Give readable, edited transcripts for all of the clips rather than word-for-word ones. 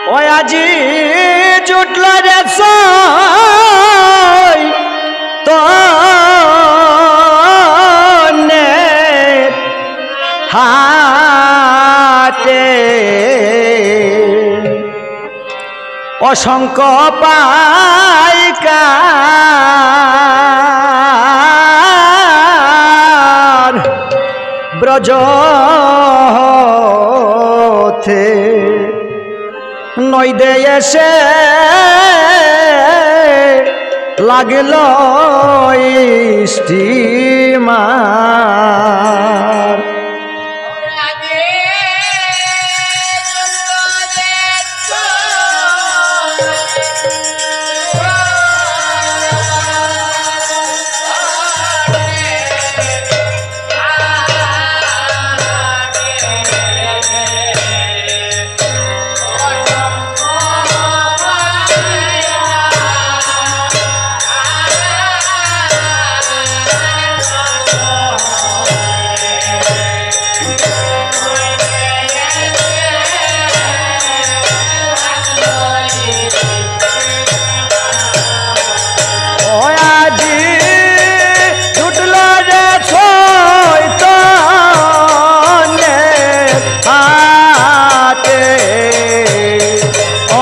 ওই আজি জুটল রে সই তো হাতে অসংখ্য পাইকার ব্রজ হতে নইদে এসে লাগল স্টিমার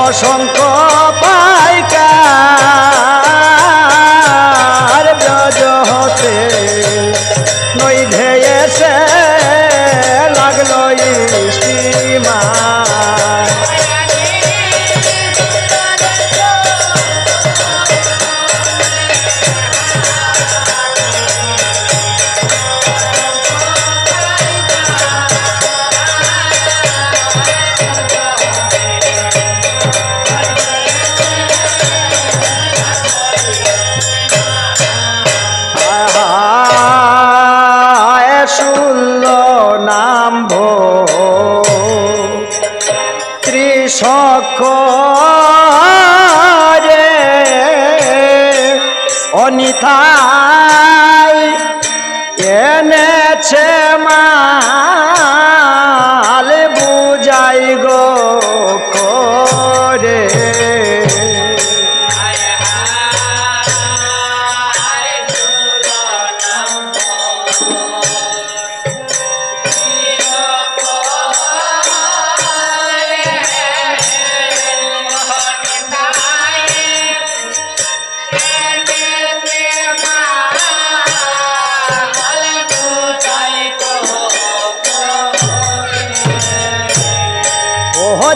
অসংখ্য পাইকার ব্রজ হতে নইধে এসে লাগলো স্টিমার ত্রিশকরে অনিথাই এনেছে মাল বুঝাই গো করে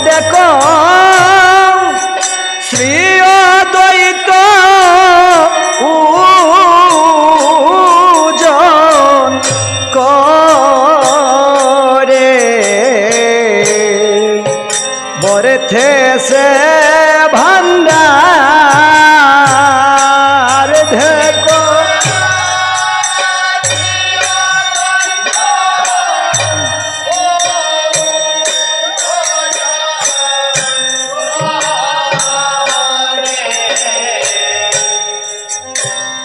দেখো শ্রী অদ্বৈত পূজন করে বরেথে সে ভান্ডার দেখো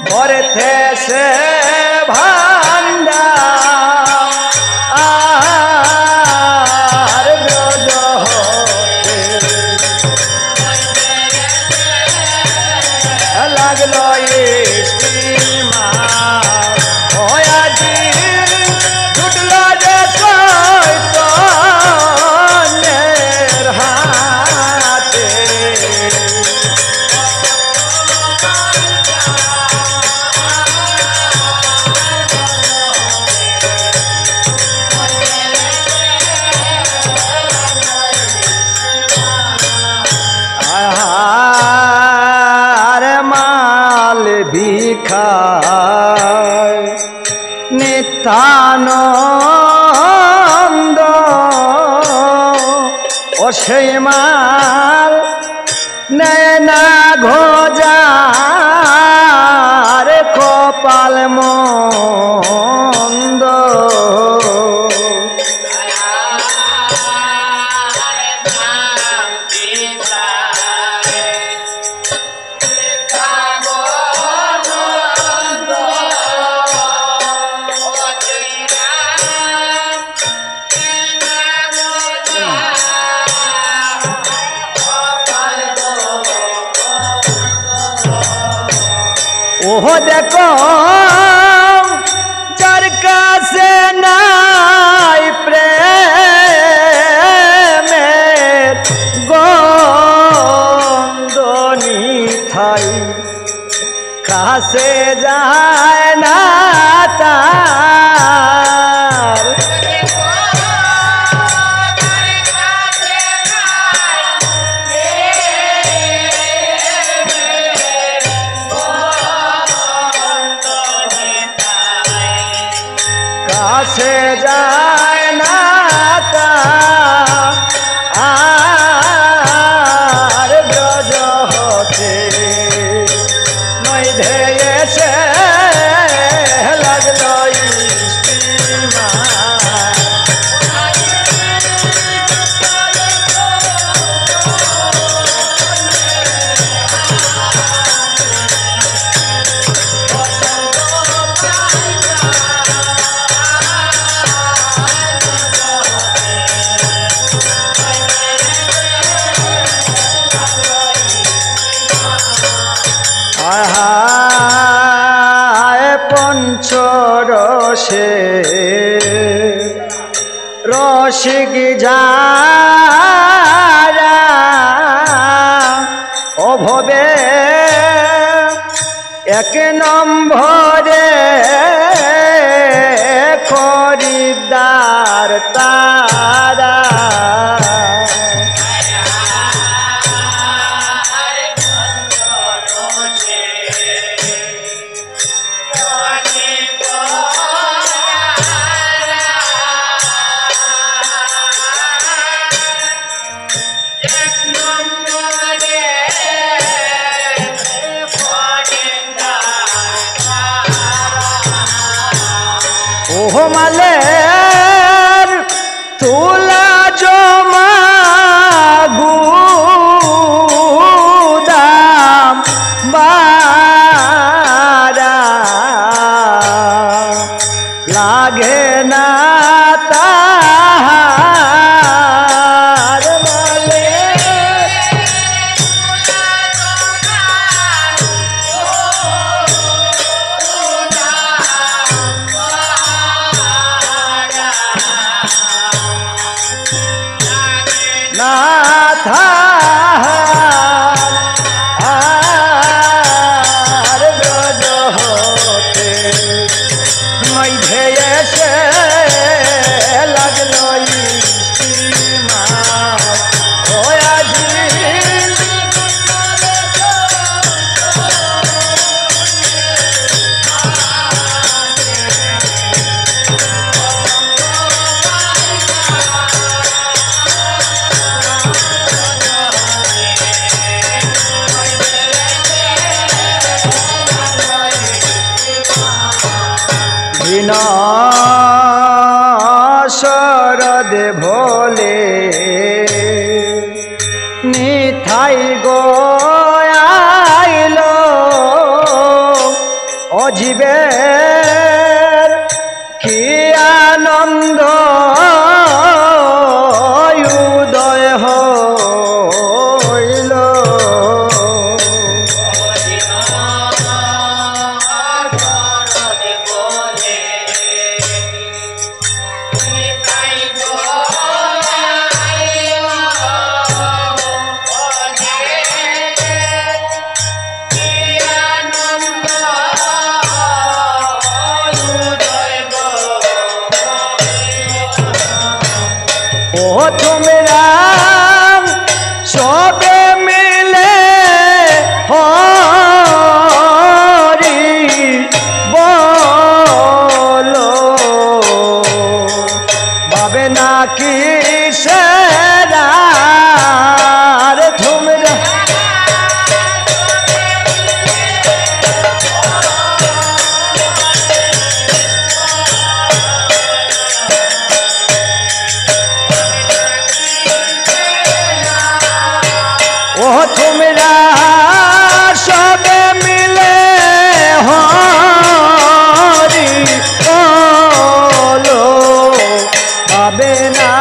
বরেথে সে ভান্ডার ব্রজ হতে লাগলো স্টিমার ওই আজি ছুটল যে চৈতন্যের হাতে ভিখায় নিত্যানন্দ ও সেই মাল নেয় না ঘোজার কপাল মন্দ ओहो देखो যার কাছে নাই প্রেমের গন্ধ নিথাই কাছে যায় না তার কাছে যায় না তার ব্রজ হতে মধ্যে এসে লাগলো পঞ্চরসে রসিক যারা অভবে এক নম্বরে খরিদ্দার তারা মালের তুলা জমা গুদাম বারা লাগে না তাহার মালে না থার ব্রজ হতে মধ্যে এসে লাগলো স্টিমা আজি শরদে ভোলে নিথাই গয়াইল অজীবের কি আনন্দ উদয় হইল ও তোমরা সবে মিলে হরি বলো বাবে নাকি সেরা তোমরা ও তোমরা সবে মিলে হরি বলো পাবে না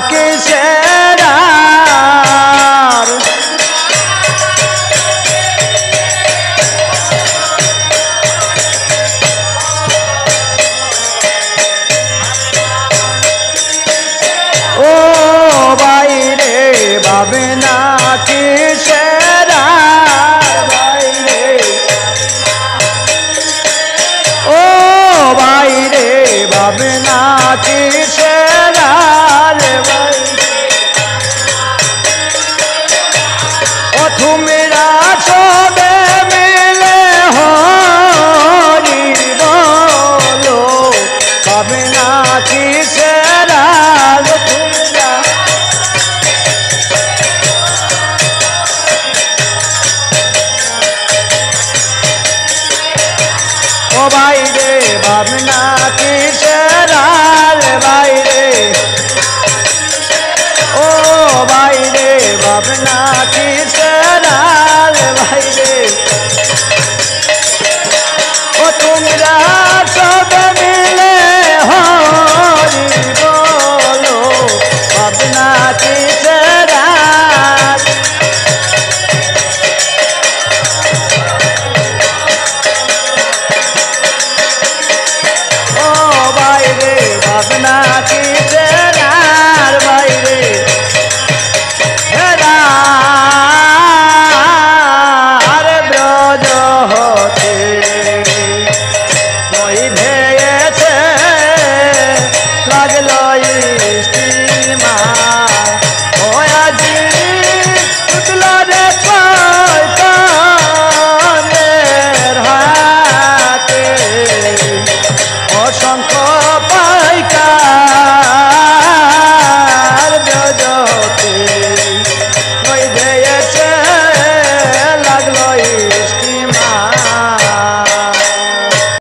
কিসের হবে না কিসে